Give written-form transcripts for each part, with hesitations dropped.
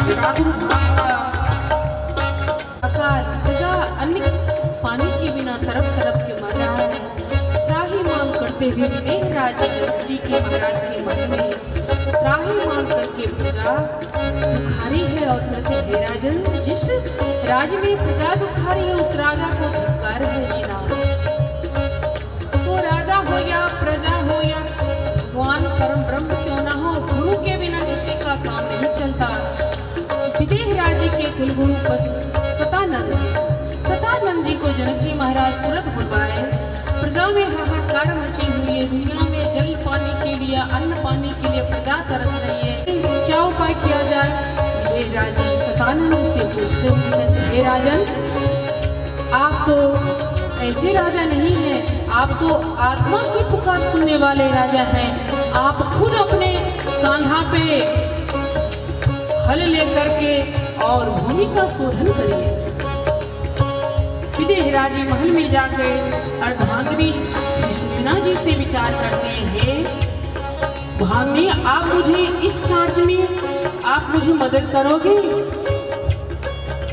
प्रादुर्भाव अकाल प्रजा अन्न पानी के बिना तरफ तरफ के मर रहा है। त्राही मांग करते हुए विदेह राज जनक जी के महाराज के मन में त्राही मांग करके प्रजा दुखारी है और कहते हे राजन, जिस राज में प्रजा दुखारी है उस राजा को धिक्कार है जीना। तो राजा हो या प्रजा हो या भगवान परम ब्रह्म क्यों ना हो, गुरु के बिना किसी का काम नहीं चलता। विदेह राज्य के कुलगुरु बस सतानंद जी को जनक जी महाराज तुरंत बुलवाए। प्रजा में हाहाकार मची हुई है, दुनिया में जल पाने के लिए अन्न पाने के लिए प्रजा तरस रही है। क्या उपाय किया जाए? विदेह राजा सतानंद से पूछते हुए हे राजन, आप तो ऐसे राजा नहीं हैं, आप तो आत्मा की पुकार सुनने वाले राजा हैं। आप खुद अपने कांधा पे हल लेकर के और भूमि का शोधन करिए। विदेह राजी महल में जाकर अर्धांगिनी श्री सुखना जी से विचार करते हैं, भाग्ने आप मुझे इस कार्य में आप मुझे मदद करोगे?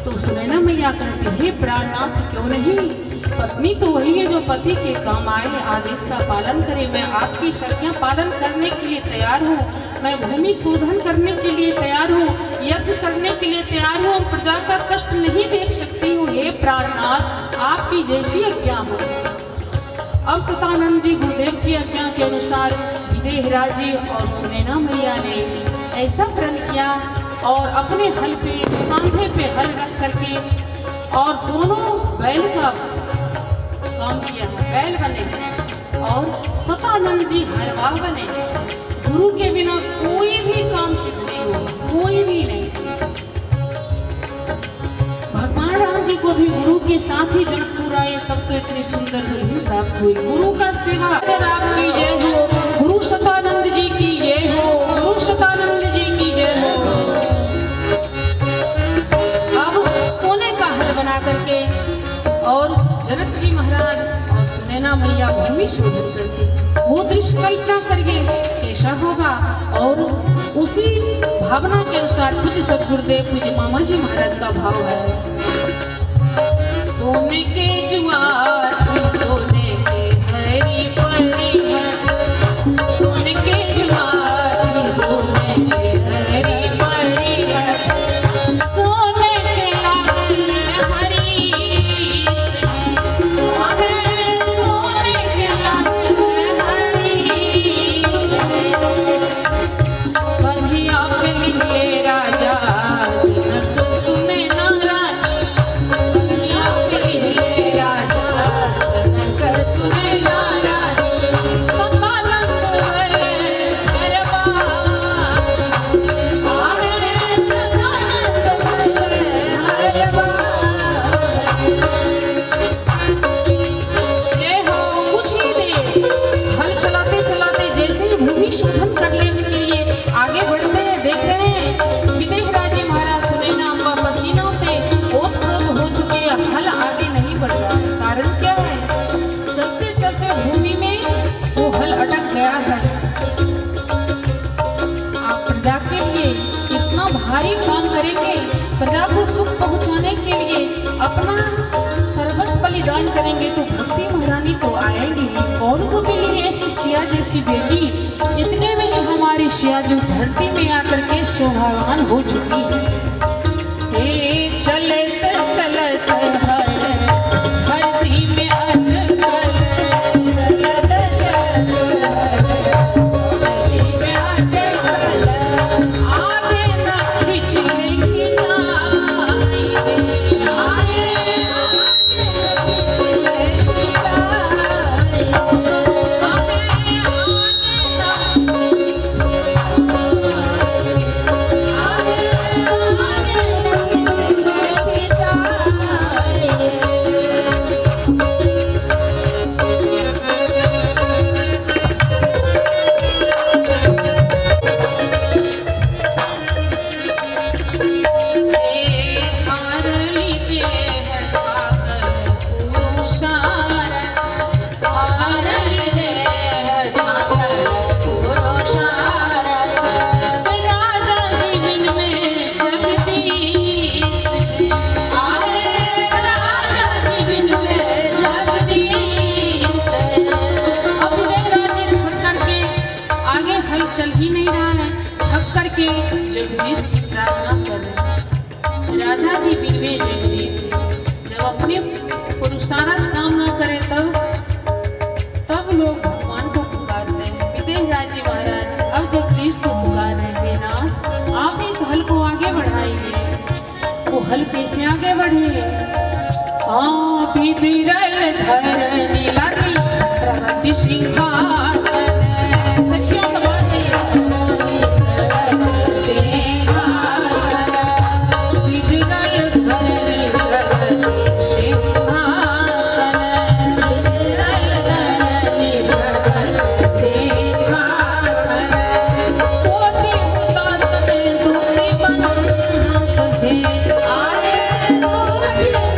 तो सुनैना मैया कहती है प्राणनाथ क्यों नहीं, पत्नी तो वही है जो पति के काम आए, आदेश का पालन करे। मैं आपकी शर्तें पालन करने के लिए तैयार हूँ, मैं भूमि शोधन करने के लिए तैयार हूँ, यज्ञ करने के लिए तैयार हूँ, प्रजा का कष्ट नहीं देख सकती हूँ। हे प्राणनाथ आपकी जैसी आज्ञा हो। अब सतानंद जी गुरुदेव की आज्ञा के अनुसार विदेह राजी और सुनैना मैया ने ऐसा प्रण किया और अपने हल पे कांधे पे हल रख करके और दोनों बैल का काम किया, बैल बने और सतानंद जी हरवाह बने। गुरु के बिना कोई भी काम सिद्ध नहीं हो, कोई भी नहीं। भगवान राम जी को भी गुरु के साथ ही जनकपुर आए, तब तो इतनी सुंदर दुल्हन प्राप्त हुई। गुरु का सेवा आपकी जय हो, गुरु सतानंद जी की जय हो, गुरु सतानंद जी की जय हो। अब सोने का हल बना करके और जनक जी महाराज और सुनैना मैया भूमि शोधन करती, वो दृश्य कल्पना करिए कैसा होगा। और उसी भावना के अनुसार पूज्य सदगुरुदेव पूज्य मामा जी महाराज का भाव है, सोने के जुआर सोने के हरी परी है, सोने के जुआर सोने के हरी परी है, सोने के लाल हरीश है, सोने के लाल हरीश कन्हैया के लिए राजा जनक सुनैना रानी, कन्हैया के लिए राजा जनक सुनैना रानी, सतानंद है हरवाह, सतानंद है हरवाह। ये हो कुछ ही देर हल चलाते चलाते जैसे ही भूमि शोधन करने के लिए आगे बढ़ते हैं, देख रहे हैं विदेह राजी महाराज सुनैना अम्बा पसीना से ओत-प्रोत हो चुके हैं, हल आगे नहीं बढ़ रहा है। कारण क्या है? चलते चलते भूमि में वो हल अटक गया है। आप प्रजा के लिए इतना भारी काम करेंगे, प्रजा को सुख पहुंचाने के लिए अपना सर्वस्व बलिदान करेंगे तो भक्ति महारानी तो आएगी। कौन को मिली ऐसी सिया जैसी बेटी? इतने में ही हमारी सिया जो धरती में आकर के शोभावान हो चुकी है। चलत चलत धरती में अटकल, चलत चलत धरती में अटकल, आगे न खींच लेंगी नाई, आगे आगे वो हल्के से आगे बढ़े। बिदरल धरनी लागी प्रगति सिंहासन सखियों समाधि सिंहासन बिदरल धरनी प्रगति सिंहासन बिदरल धरनी प्रगति सिंहासन कोटि उदासन दुखी बनत है आए कोटि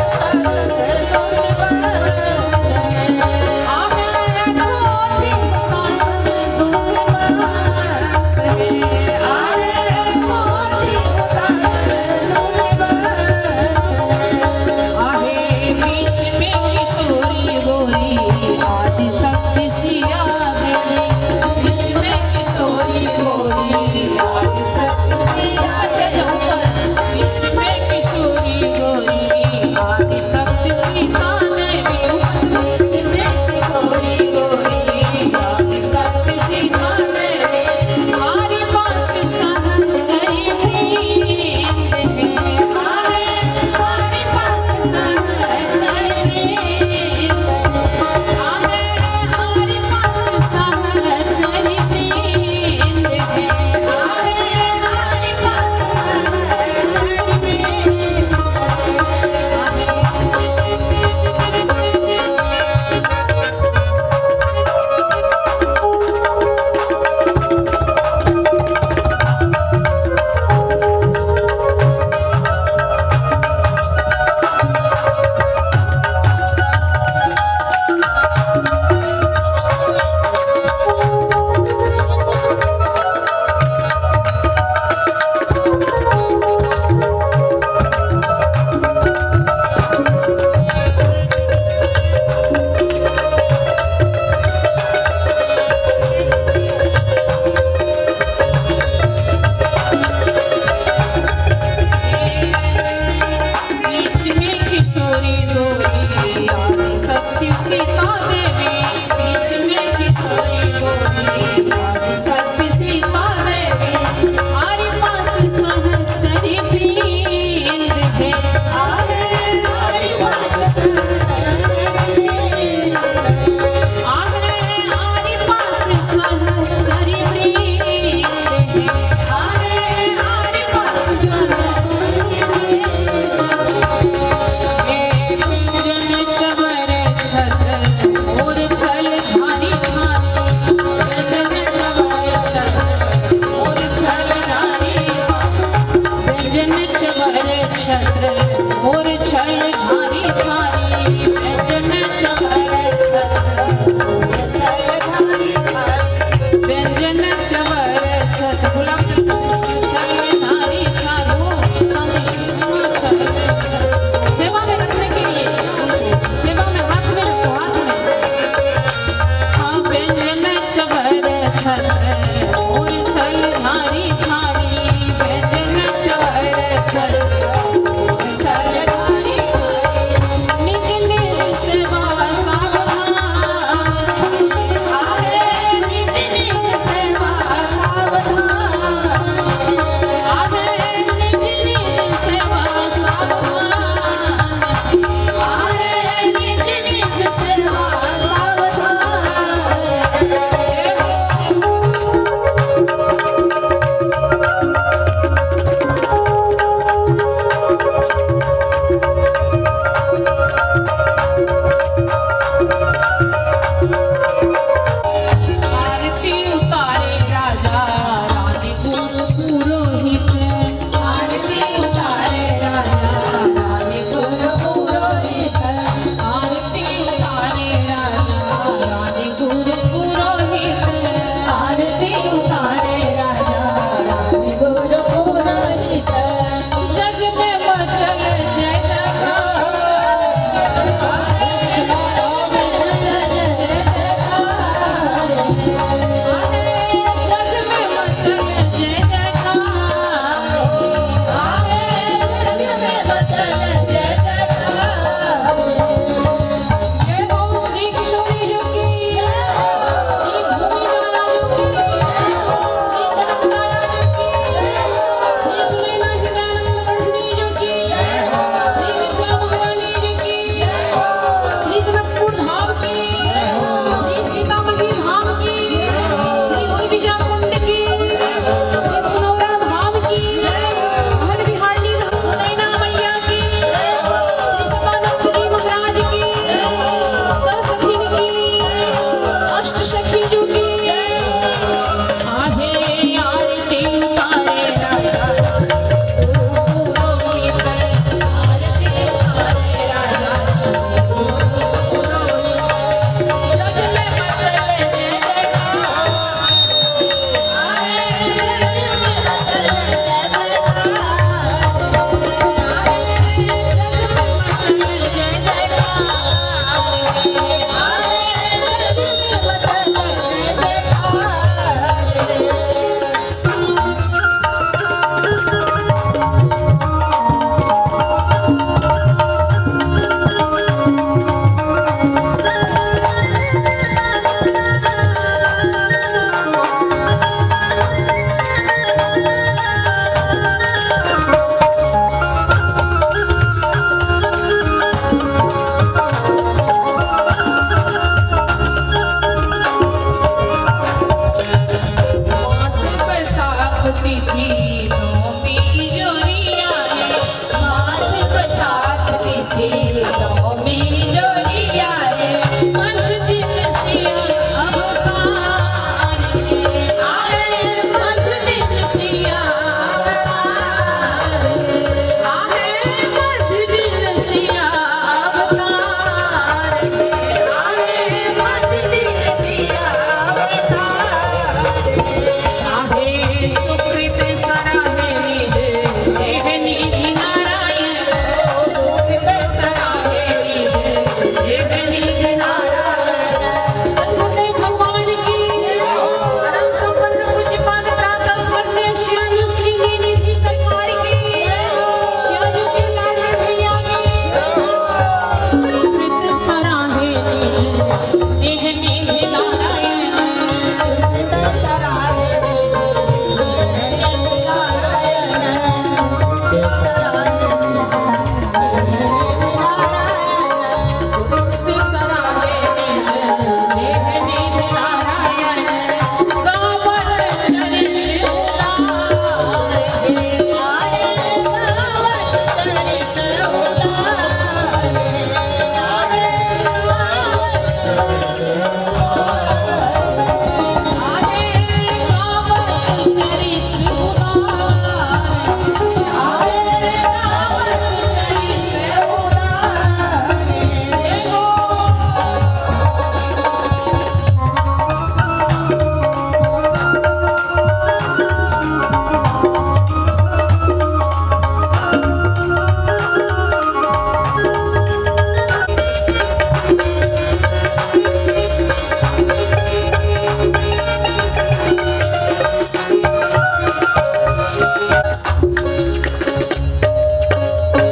छत्र